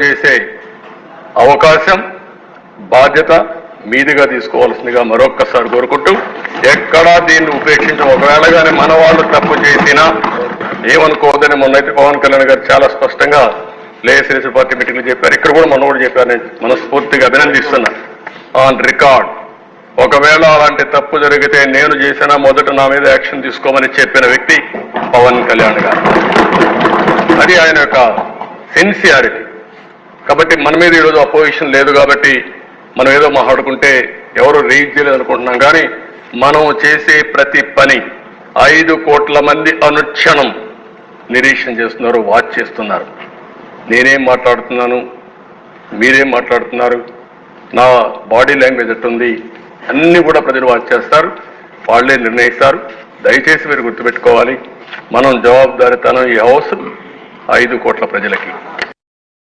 చేసే అవకాశం బాధ్యత మీదిగా తీసుకోవాల్సిందిగా మరొక్కసారి కోరుకుంటూ ఎక్కడా దీన్ని ఉపేక్షించం. ఒకవేళ కానీ మన వాళ్ళు తప్పు చేసినా ఏమనుకోవద్దని మొన్నైతే పవన్ కళ్యాణ్ గారు చాలా స్పష్టంగా లేఎస్ఎస్ పార్టీ మీటింగ్లు చెప్పారు. ఇక్కడ కూడా మొన్న కూడా చెప్పారు. నేను మనస్ఫూర్తిగా అభినందిస్తున్నా. ఆన్ రికార్డ్ ఒకవేళ అలాంటి తప్పు జరిగితే నేను చేసినా మొదట నా మీద యాక్షన్ తీసుకోమని చెప్పిన వ్యక్తి పవన్ కళ్యాణ్ గారు. అది ఆయన యొక్క సిన్సియారిటీ. కాబట్టి మన మీద ఈరోజు అపోజిషన్ లేదు కాబట్టి మనం ఏదో మాట్లాడుకుంటే ఎవరు రీచ్ చేయలేదు అనుకుంటున్నాం. కానీ మనం చేసే ప్రతి పని 5 కోట్ల మంది అనుక్షణం నిరీక్షణ చేస్తున్నారు, వాచ్ చేస్తున్నారు. నేనేం మాట్లాడుతున్నాను, మీరేం మాట్లాడుతున్నారు, నా బాడీ లాంగ్వేజ్ ఎట్టుంది, అన్నీ కూడా ప్రజలు వాచ్ చేస్తారు, వాళ్ళే నిర్ణయిస్తారు. దయచేసి మీరు గుర్తుపెట్టుకోవాలి, మనం జవాబుదారీతనం ఈ హౌస్ 5 కోట్ల ప్రజలకి.